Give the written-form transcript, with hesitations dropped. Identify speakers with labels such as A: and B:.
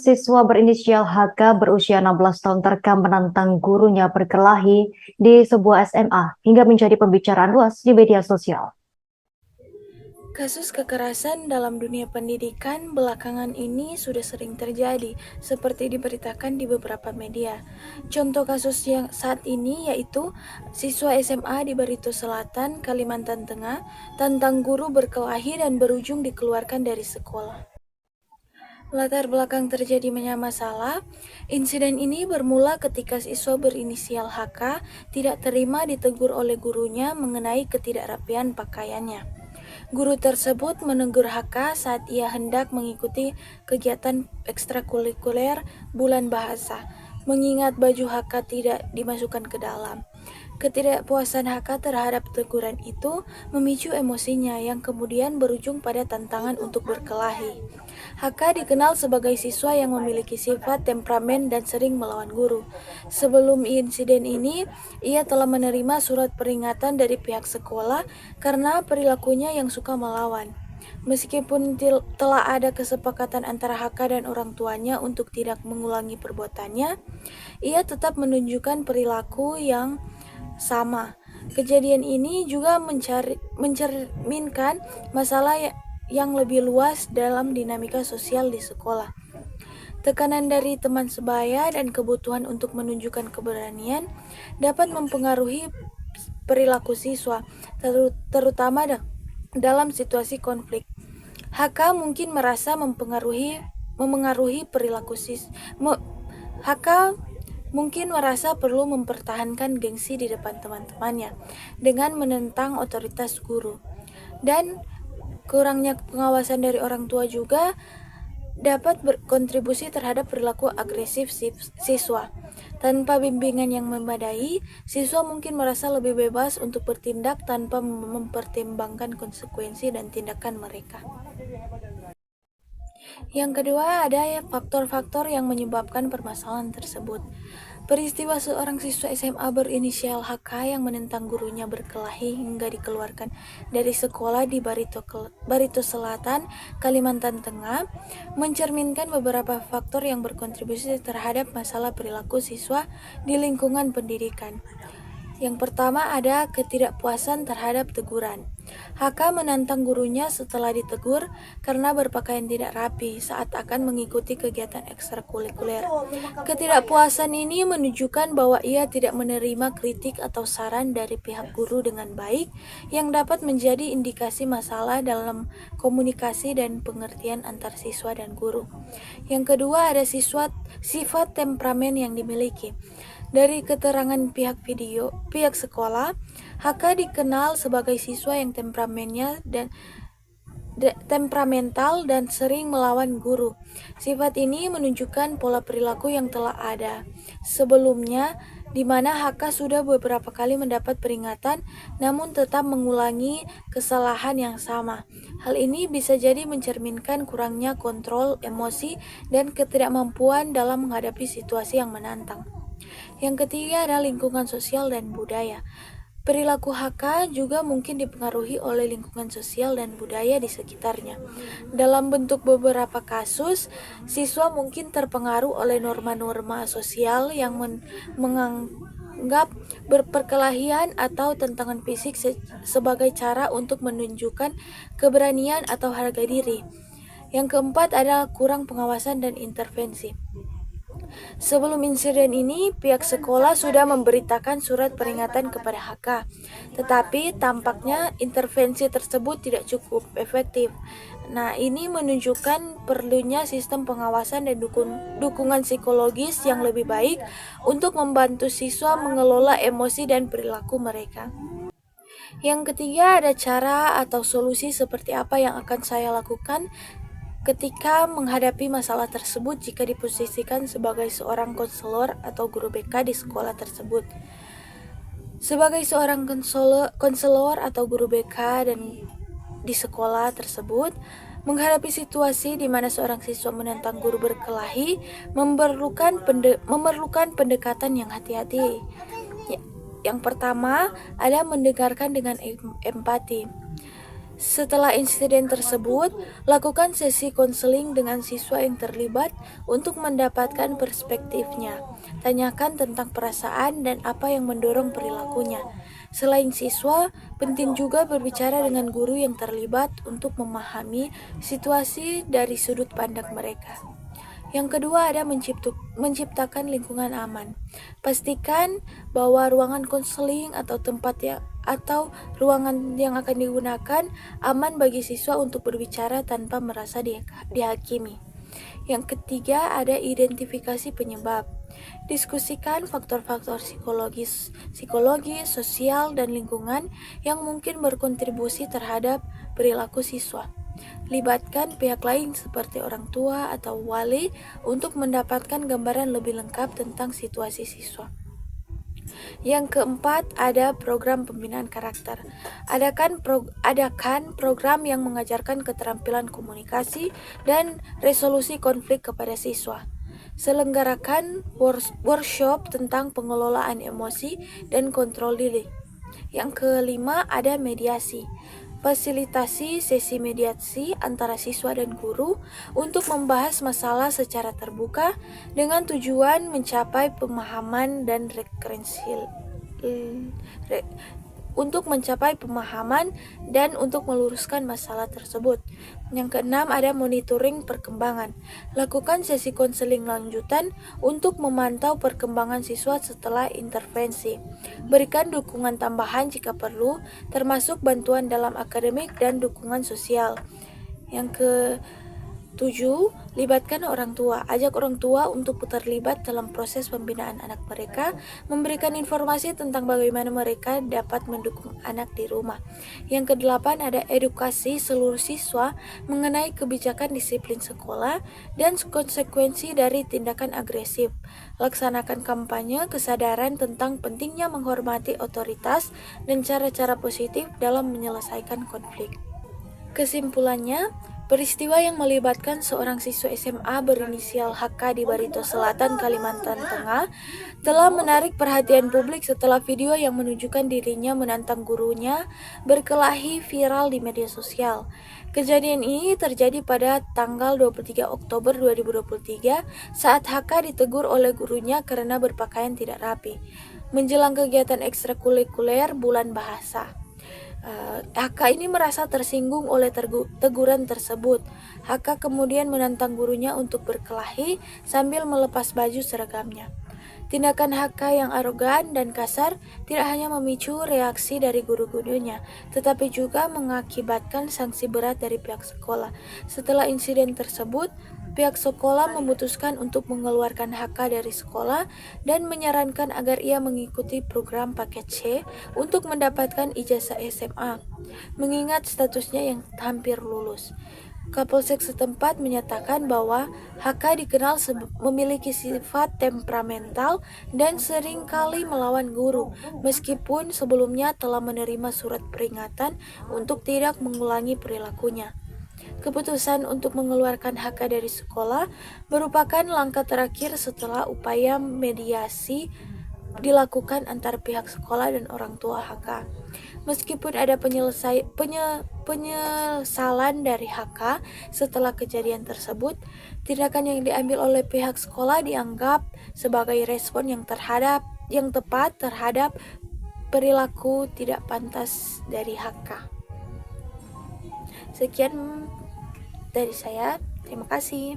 A: siswa berinisial HK berusia 16 tahun terekam menantang gurunya berkelahi di sebuah SMA hingga menjadi pembicaraan luas di media sosial.
B: Kasus kekerasan dalam dunia pendidikan belakangan ini sudah sering terjadi, seperti diberitakan di beberapa media. Contoh kasus yang saat ini yaitu siswa SMA di Barito Selatan, Kalimantan Tengah, tantang guru berkelahi dan berujung dikeluarkan dari sekolah. Latar belakang terjadinya masalah, insiden ini bermula ketika siswa berinisial HK tidak terima ditegur oleh gurunya mengenai ketidakrapian pakaiannya. Guru tersebut menegur HK saat ia hendak mengikuti kegiatan ekstrakurikuler bulan bahasa, mengingat baju HK tidak dimasukkan ke dalam. Ketidakpuasan HK terhadap teguran itu memicu emosinya yang kemudian berujung pada tantangan untuk berkelahi. HK dikenal sebagai siswa yang memiliki sifat temperamen dan sering melawan guru. Sebelum insiden ini, ia telah menerima surat peringatan dari pihak sekolah karena perilakunya yang suka melawan. Meskipun telah ada kesepakatan antara HK dan orang tuanya untuk tidak mengulangi perbuatannya, ia tetap menunjukkan perilaku yang sama. Kejadian ini juga mencerminkan masalah yang lebih luas dalam dinamika sosial di sekolah. Tekanan dari teman sebaya dan kebutuhan untuk menunjukkan keberanian dapat mempengaruhi perilaku siswa, terutama dalam situasi konflik. HK mungkin merasa memengaruhi perilaku siswa. HK mungkin merasa perlu mempertahankan gengsi di depan teman-temannya dengan menentang otoritas guru. Dan kurangnya pengawasan dari orang tua juga dapat berkontribusi terhadap perilaku agresif siswa. Tanpa bimbingan yang memadai, siswa mungkin merasa lebih bebas untuk bertindak tanpa mempertimbangkan konsekuensi dan tindakan mereka. Yang kedua, ada faktor-faktor yang menyebabkan permasalahan tersebut. Peristiwa seorang siswa SMA berinisial HK yang menentang gurunya berkelahi hingga dikeluarkan dari sekolah di Barito Selatan, Kalimantan Tengah, mencerminkan beberapa faktor yang berkontribusi terhadap masalah perilaku siswa di lingkungan pendidikan. Yang pertama ada ketidakpuasan terhadap teguran. HK menantang gurunya setelah ditegur karena berpakaian tidak rapi saat akan mengikuti kegiatan ekstrakurikuler. Ketidakpuasan ini menunjukkan bahwa ia tidak menerima kritik atau saran dari pihak guru dengan baik, yang dapat menjadi indikasi masalah dalam komunikasi dan pengertian antar siswa dan guru. Yang kedua ada sifat temperamen yang dimiliki. Dari keterangan pihak sekolah, HK dikenal sebagai siswa yang temperamental dan sering melawan guru. Sifat ini menunjukkan pola perilaku yang telah ada sebelumnya, di mana HK sudah beberapa kali mendapat peringatan namun tetap mengulangi kesalahan yang sama. Hal ini bisa jadi mencerminkan kurangnya kontrol emosi dan ketidakmampuan dalam menghadapi situasi yang menantang. Yang ketiga adalah lingkungan sosial dan budaya. Perilaku HK juga mungkin dipengaruhi oleh lingkungan sosial dan budaya di sekitarnya. Dalam bentuk beberapa kasus, siswa mungkin terpengaruh oleh norma-norma sosial yang menganggap berperkelahian atau tentangan fisik sebagai cara untuk menunjukkan keberanian atau harga diri. Yang keempat adalah kurang pengawasan dan intervensi. Sebelum insiden ini, pihak sekolah sudah memberitakan surat peringatan kepada HK, tetapi tampaknya intervensi tersebut tidak cukup efektif. Nah, ini menunjukkan perlunya sistem pengawasan dan dukungan psikologis yang lebih baik untuk membantu siswa mengelola emosi dan perilaku mereka. Yang ketiga ada cara atau solusi seperti apa yang akan saya lakukan ketika menghadapi masalah tersebut jika diposisikan sebagai seorang konselor atau guru BK di sekolah tersebut. Sebagai seorang konselor atau guru BK dan di sekolah tersebut, menghadapi situasi di mana seorang siswa menentang guru berkelahi memerlukan pendekatan yang hati-hati. Yang pertama ada mendengarkan dengan empati. Setelah insiden tersebut, lakukan sesi konseling dengan siswa yang terlibat untuk mendapatkan perspektifnya. Tanyakan tentang perasaan dan apa yang mendorong perilakunya. Selain siswa, penting juga berbicara dengan guru yang terlibat untuk memahami situasi dari sudut pandang mereka. Yang kedua ada menciptakan lingkungan aman. Pastikan bahwa ruangan konseling atau ruangan yang akan digunakan aman bagi siswa untuk berbicara tanpa merasa dihakimi. Yang ketiga ada identifikasi penyebab. Diskusikan faktor-faktor psikologis, sosial, dan lingkungan yang mungkin berkontribusi terhadap perilaku siswa. Libatkan pihak lain seperti orang tua atau wali untuk mendapatkan gambaran lebih lengkap tentang situasi siswa. Yang keempat, ada program pembinaan karakter. Adakan program yang mengajarkan keterampilan komunikasi dan resolusi konflik kepada siswa. Selenggarakan workshop tentang pengelolaan emosi dan kontrol diri. Yang kelima, ada mediasi. Fasilitasi sesi mediasi antara siswa dan guru untuk membahas masalah secara terbuka dengan tujuan mencapai pemahaman dan untuk meluruskan masalah tersebut. Yang keenam ada monitoring perkembangan. Lakukan sesi konseling lanjutan untuk memantau perkembangan siswa setelah intervensi. Berikan dukungan tambahan jika perlu, termasuk bantuan dalam akademik dan dukungan sosial. Yang ketujuh, libatkan orang tua. Ajak orang tua untuk terlibat dalam proses pembinaan anak mereka, memberikan informasi tentang bagaimana mereka dapat mendukung anak di rumah. Yang kedelapan ada edukasi seluruh siswa mengenai kebijakan disiplin sekolah dan konsekuensi dari tindakan agresif. Laksanakan kampanye kesadaran tentang pentingnya menghormati otoritas dan cara-cara positif dalam menyelesaikan konflik. Kesimpulannya, peristiwa yang melibatkan seorang siswa SMA berinisial HK di Barito Selatan, Kalimantan Tengah telah menarik perhatian publik setelah video yang menunjukkan dirinya menantang gurunya berkelahi viral di media sosial. Kejadian ini terjadi pada tanggal 23 Oktober 2023 saat HK ditegur oleh gurunya karena berpakaian tidak rapi, menjelang kegiatan ekstrakurikuler Bulan Bahasa. HK ini merasa tersinggung oleh teguran tersebut. HK kemudian menantang gurunya untuk berkelahi sambil melepas baju seragamnya. Tindakan HK yang arogan dan kasar tidak hanya memicu reaksi dari guru-gurunya, tetapi juga mengakibatkan sanksi berat dari pihak sekolah. Setelah insiden tersebut, pihak sekolah memutuskan untuk mengeluarkan HK dari sekolah dan menyarankan agar ia mengikuti program paket C untuk mendapatkan ijazah SMA, mengingat statusnya yang hampir lulus. Kapolsek setempat menyatakan bahwa HK dikenal memiliki sifat temperamental dan sering kali melawan guru, meskipun sebelumnya telah menerima surat peringatan untuk tidak mengulangi perilakunya. Keputusan untuk mengeluarkan HK dari sekolah merupakan langkah terakhir setelah upaya mediasi dilakukan antar pihak sekolah dan orang tua HK. Meskipun ada penyesalan dari HK setelah kejadian tersebut, tindakan yang diambil oleh pihak sekolah dianggap sebagai respon yang tepat terhadap perilaku tidak pantas dari HK. Sekian dari saya, terima kasih.